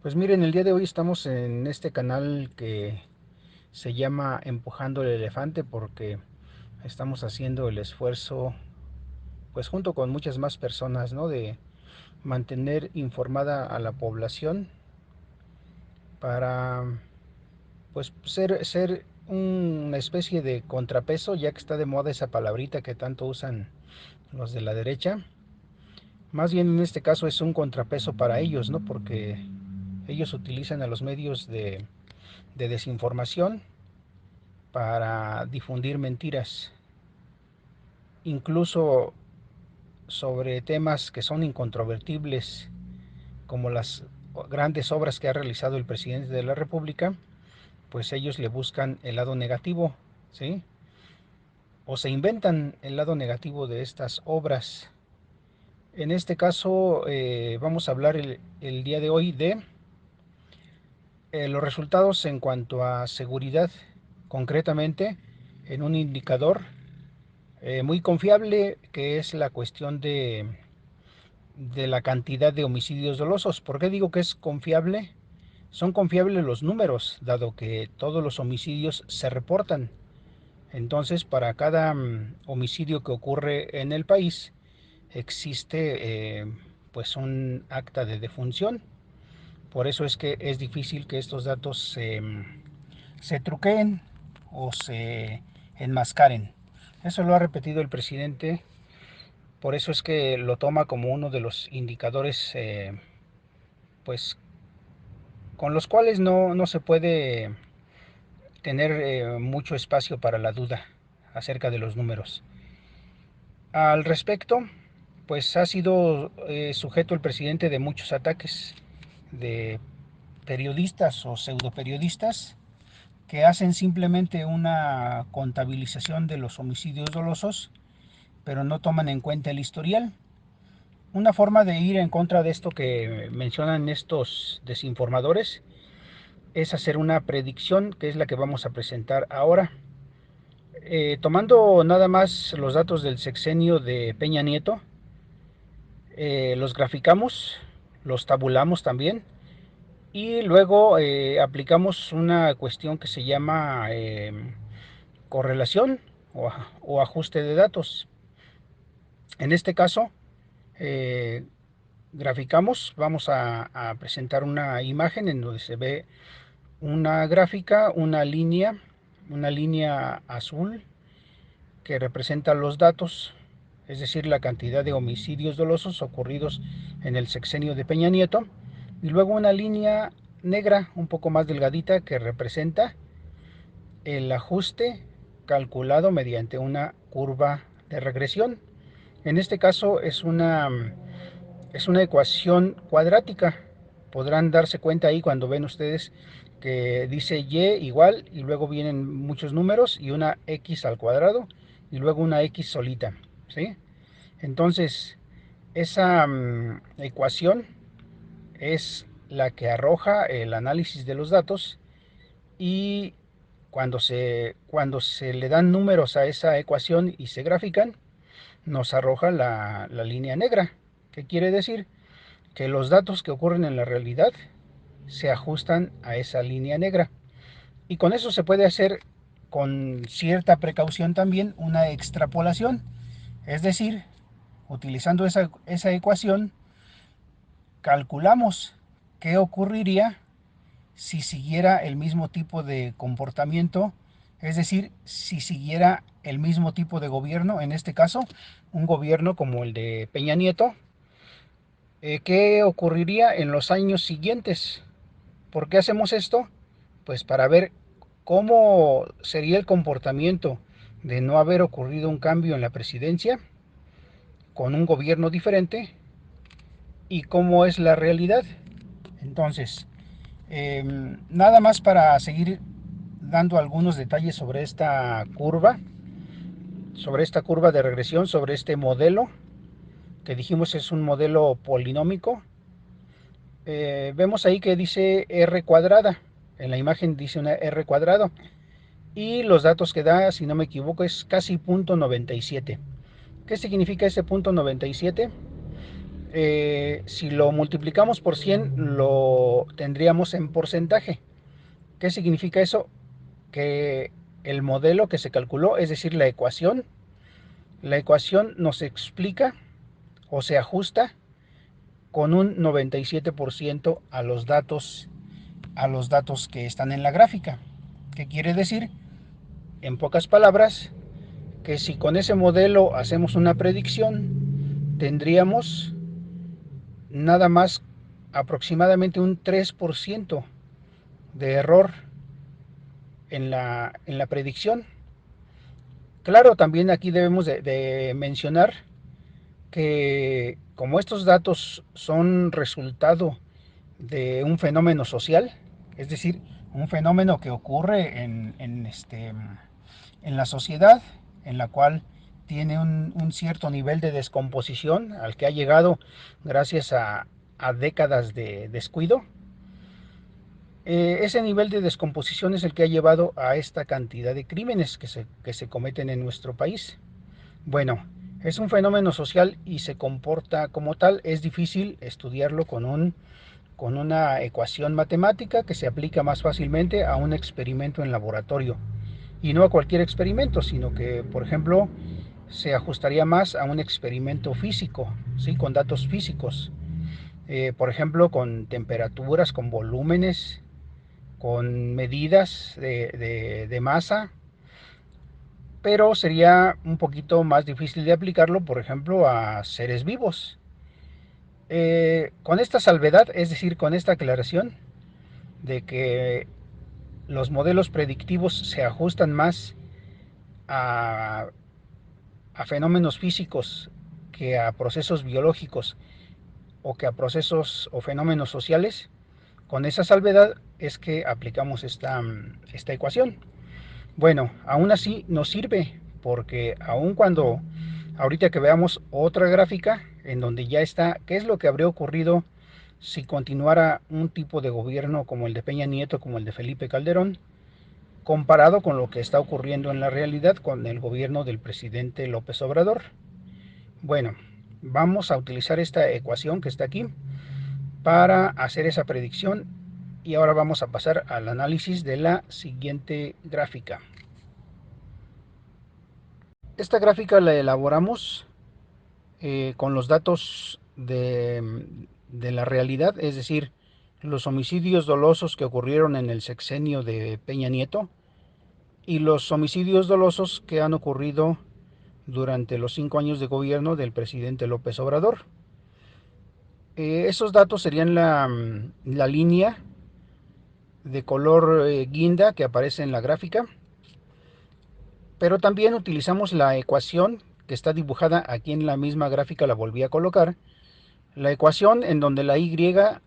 Pues miren, el día de hoy estamos en este canal que se llama Empujando el Elefante porque estamos haciendo el esfuerzo, pues junto con muchas más personas, ¿no? De mantener informada a la población para, pues, ser una especie de contrapeso, ya que está de moda esa palabrita que tanto usan los de la derecha. Más bien en este caso es un contrapeso para ellos, ¿no? Porque ellos utilizan a los medios de desinformación para difundir mentiras, incluso sobre temas que son incontrovertibles, como las grandes obras que ha realizado el presidente de la República. Pues ellos le buscan el lado negativo, ¿sí? O se inventan el lado negativo de estas obras. En este caso vamos a hablar el día de hoy de los resultados en cuanto a seguridad, concretamente en un indicador muy confiable, que es la cuestión de la cantidad de homicidios dolosos. ¿Por qué digo que es confiable? Son confiables los números, dado que todos los homicidios se reportan. Entonces, para cada homicidio que ocurre en el país, existe pues un acta de defunción. Por eso es que es difícil que estos datos se truqueen o se enmascaren. Eso lo ha repetido el presidente. Por eso es que lo toma como uno de los indicadores, pues, con los cuales no se puede tener mucho espacio para la duda acerca de los números. Al respecto, pues ha sido sujeto el presidente de muchos ataques de periodistas o pseudoperiodistas que hacen simplemente una contabilización de los homicidios dolosos, pero no toman en cuenta el historial. Una forma de ir en contra de esto que mencionan estos desinformadores es hacer una predicción, que es la que vamos a presentar ahora. Tomando nada más los datos del sexenio de Peña Nieto, los graficamos, los tabulamos también y luego aplicamos una cuestión que se llama correlación o ajuste de datos. En este caso, eh, graficamos, vamos a presentar una imagen en donde se ve una gráfica, una línea azul que representa los datos, es decir, la cantidad de homicidios dolosos ocurridos en el sexenio de Peña Nieto, y luego una línea negra un poco más delgadita que representa el ajuste calculado mediante una curva de regresión. En este caso es una ecuación cuadrática. Podrán darse cuenta ahí cuando ven ustedes que dice y igual y luego vienen muchos números y una x al cuadrado y luego una x solita, ¿sí? Entonces, esa ecuación es la que arroja el análisis de los datos, y cuando se le dan números a esa ecuación y se grafican, nos arroja la línea negra. ¿Qué quiere decir? Que los datos que ocurren en la realidad se ajustan a esa línea negra. Y con eso se puede hacer con cierta precaución también una extrapolación. Es decir, utilizando esa ecuación, calculamos qué ocurriría si siguiera el mismo tipo de comportamiento, es decir, si siguiera el mismo tipo de gobierno, en este caso, un gobierno como el de Peña Nieto. ¿Qué ocurriría en los años siguientes? ¿Por qué hacemos esto? Pues para ver cómo sería el comportamiento de no haber ocurrido un cambio en la presidencia con un gobierno diferente y cómo es la realidad. Entonces, nada más para seguir dando algunos detalles sobre esta curva de regresión, sobre este modelo que dijimos es un modelo polinómico. Vemos ahí que dice r cuadrada, en la imagen dice una r cuadrado, y los datos que da, si no me equivoco, es casi .97. ¿Qué significa ese .97? Si lo multiplicamos por 100, lo tendríamos en porcentaje. ¿Qué significa eso? Que el modelo que se calculó, es decir, la ecuación nos explica o se ajusta con un 97% a los datos que están en la gráfica. ¿Qué quiere decir? En pocas palabras, que si con ese modelo hacemos una predicción, tendríamos nada más aproximadamente un 3% de error en la predicción. Claro, también aquí debemos de mencionar que como estos datos son resultado de un fenómeno social, es decir, un fenómeno que ocurre en la sociedad, en la cual tiene un cierto nivel de descomposición al que ha llegado gracias a décadas de descuido. Ese nivel de descomposición es el que ha llevado a esta cantidad de crímenes que se cometen en nuestro país. Bueno, es un fenómeno social y se comporta como tal. Es difícil estudiarlo con una ecuación matemática que se aplica más fácilmente a un experimento en laboratorio. Y no a cualquier experimento, sino que, por ejemplo, se ajustaría más a un experimento físico, ¿sí? Con datos físicos. Por ejemplo, con temperaturas, con volúmenes, con medidas de masa, pero sería un poquito más difícil de aplicarlo, por ejemplo, a seres vivos. Con esta salvedad, es decir, con esta aclaración de que los modelos predictivos se ajustan más a, a fenómenos físicos que a procesos biológicos o que a procesos o fenómenos sociales, con esa salvedad es que aplicamos esta ecuación. Bueno, aún así nos sirve porque aun cuando ahorita que veamos otra gráfica en donde ya está qué es lo que habría ocurrido si continuara un tipo de gobierno como el de Peña Nieto, como el de Felipe Calderón, comparado con lo que está ocurriendo en la realidad con el gobierno del presidente López Obrador. Bueno, vamos a utilizar esta ecuación que está aquí para hacer esa predicción y ahora vamos a pasar al análisis de la siguiente gráfica. Esta gráfica la elaboramos con los datos de la realidad, es decir, los homicidios dolosos que ocurrieron en el sexenio de Peña Nieto y los homicidios dolosos que han ocurrido durante los 5 años de gobierno del presidente López Obrador. Esos datos serían la línea de color guinda que aparece en la gráfica, pero también utilizamos la ecuación que está dibujada aquí en la misma gráfica, la volví a colocar, la ecuación en donde la Y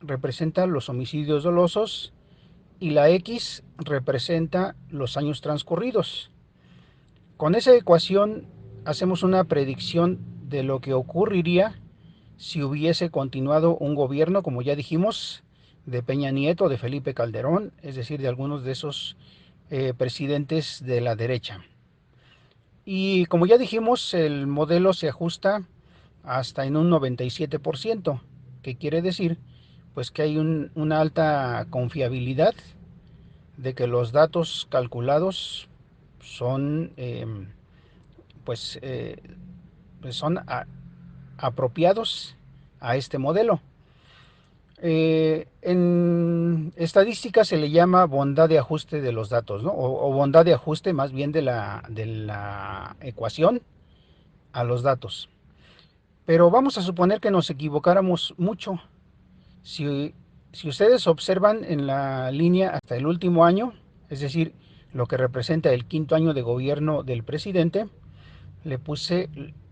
representa los homicidios dolosos y la X representa los años transcurridos. Con esa ecuación hacemos una predicción de lo que ocurriría si hubiese continuado un gobierno, como ya dijimos, de Peña Nieto, de Felipe Calderón, es decir, de algunos de esos presidentes de la derecha. Y como ya dijimos, el modelo se ajusta hasta en un 97%, que quiere decir pues que hay una alta confiabilidad de que los datos calculados son pues, son apropiados a este modelo. En estadística se le llama bondad de ajuste de los datos, ¿no? O bondad de ajuste más bien de la ecuación a los datos. Pero vamos a suponer que nos equivocáramos mucho. Si, si ustedes observan en la línea hasta el último año, es decir, lo que representa el 5.º año de gobierno del presidente, le puse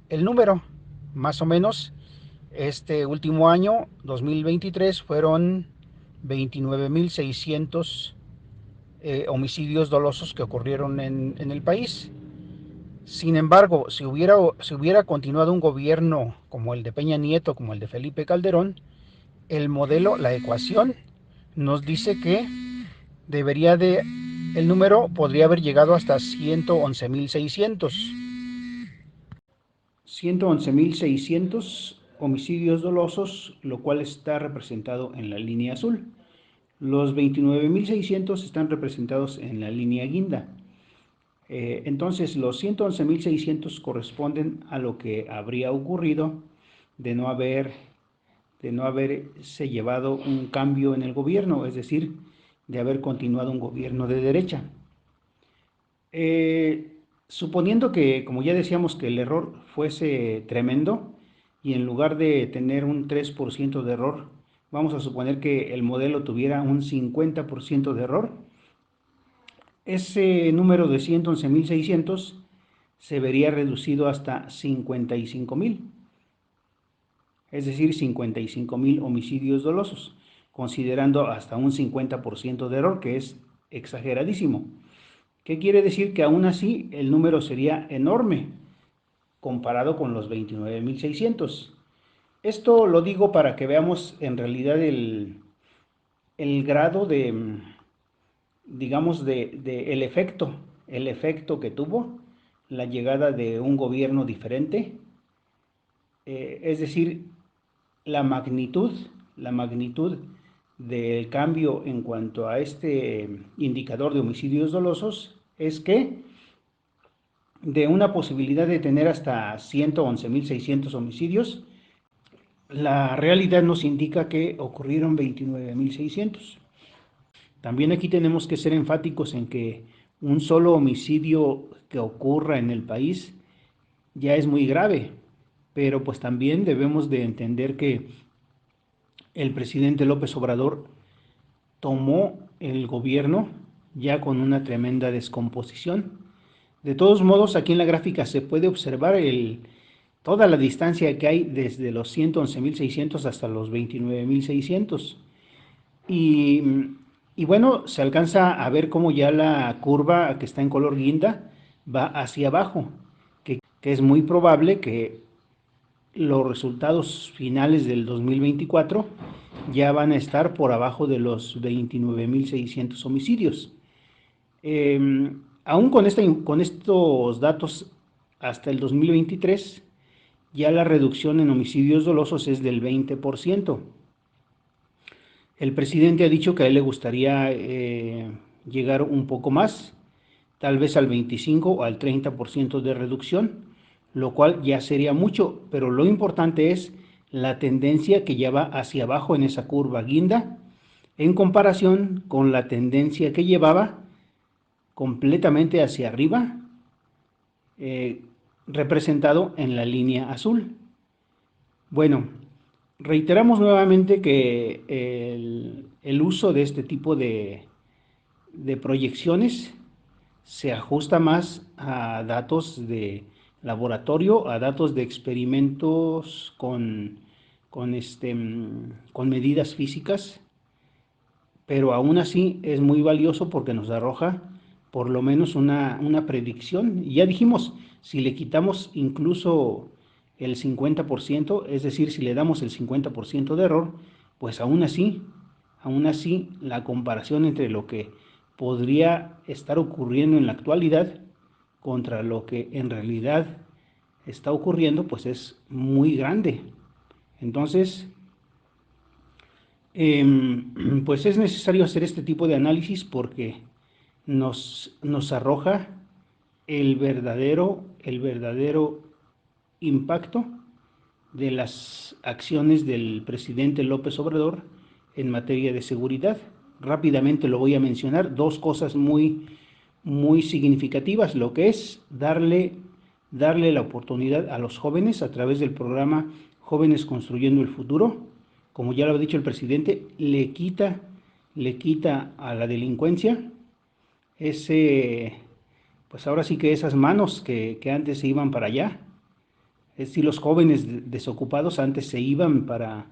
el número, más o menos. Este último año, 2023, fueron 29.600 homicidios dolosos que ocurrieron en el país. Sin embargo, si hubiera continuado un gobierno como el de Peña Nieto, como el de Felipe Calderón, el modelo, la ecuación, nos dice que el número podría haber llegado hasta 111.600. 111.600 homicidios dolosos, lo cual está representado en la línea azul. Los 29.600 están representados en la línea guinda. Entonces, los 111.600 corresponden a lo que habría ocurrido de no haberse llevado un cambio en el gobierno, es decir, de haber continuado un gobierno de derecha. Suponiendo que, como ya decíamos, que el error fuese tremendo y en lugar de tener un 3% de error, vamos a suponer que el modelo tuviera un 50% de error, ese número de 111.600 se vería reducido hasta 55.000, es decir, 55.000 homicidios dolosos, considerando hasta un 50% de error, que es exageradísimo. ¿Qué quiere decir? Que aún así el número sería enorme comparado con los 29.600. Esto lo digo para que veamos en realidad el grado de, digamos, el efecto que tuvo la llegada de un gobierno diferente, es decir, la magnitud, la magnitud del cambio en cuanto a este indicador de homicidios dolosos es que de una posibilidad de tener hasta 111.600 homicidios, la realidad nos indica que ocurrieron 29.600. También aquí tenemos que ser enfáticos en que un solo homicidio que ocurra en el país ya es muy grave, pero pues también debemos de entender que el presidente López Obrador tomó el gobierno ya con una tremenda descomposición. De todos modos, aquí en la gráfica se puede observar toda la distancia que hay desde los 111.600 hasta los 29.600. Y, y bueno, se alcanza a ver cómo ya la curva que está en color guinda va hacia abajo, que es muy probable que los resultados finales del 2024 ya van a estar por abajo de los 29.600 homicidios. Aún con estos datos hasta el 2023, ya la reducción en homicidios dolosos es del 20%. El presidente ha dicho que a él le gustaría llegar un poco más, tal vez al 25 o al 30% de reducción, lo cual ya sería mucho, pero lo importante es la tendencia que ya va hacia abajo en esa curva guinda, en comparación con la tendencia que llevaba completamente hacia arriba, representado en la línea azul. Bueno, reiteramos nuevamente que el uso de este tipo de proyecciones se ajusta más a datos de laboratorio, a datos de experimentos con medidas físicas, pero aún así es muy valioso porque nos arroja por lo menos una predicción. Y ya dijimos, si le quitamos incluso el 50%, es decir, si le damos el 50% de error, pues aún así la comparación entre lo que podría estar ocurriendo en la actualidad contra lo que en realidad está ocurriendo, pues es muy grande. Entonces, pues es necesario hacer este tipo de análisis porque nos arroja el verdadero impacto de las acciones del presidente López Obrador en materia de seguridad. Rápidamente lo voy a mencionar, dos cosas muy, muy significativas, lo que es darle la oportunidad a los jóvenes a través del programa Jóvenes Construyendo el Futuro. Como ya lo ha dicho el presidente, le quita a la delincuencia pues ahora sí que esas manos que antes se iban para allá. Es decir, los jóvenes desocupados antes se iban para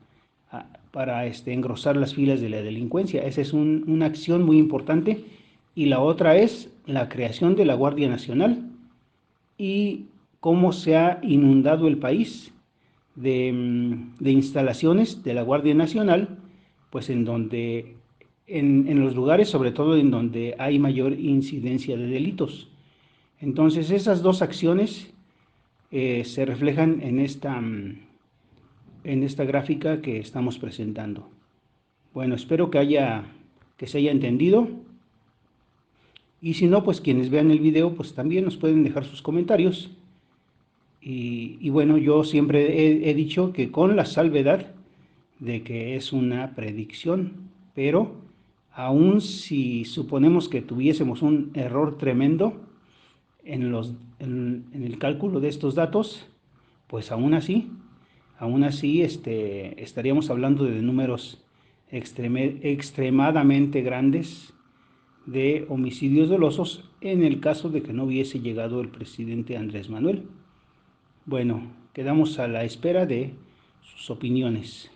engrosar las filas de la delincuencia. Esa es una acción muy importante. Y la otra es la creación de la Guardia Nacional y cómo se ha inundado el país de instalaciones de la Guardia Nacional, pues en los lugares, sobre todo en donde hay mayor incidencia de delitos. Entonces, esas dos acciones se reflejan en esta gráfica que estamos presentando. Bueno, espero que se haya entendido. Y si no, pues quienes vean el video, pues también nos pueden dejar sus comentarios. Y bueno, yo siempre he dicho que con la salvedad de que es una predicción, pero aun si suponemos que tuviésemos un error tremendo en el cálculo de estos datos, pues aún así estaríamos hablando de números extremadamente grandes de homicidios dolosos en el caso de que no hubiese llegado el presidente Andrés Manuel. Bueno, quedamos a la espera de sus opiniones.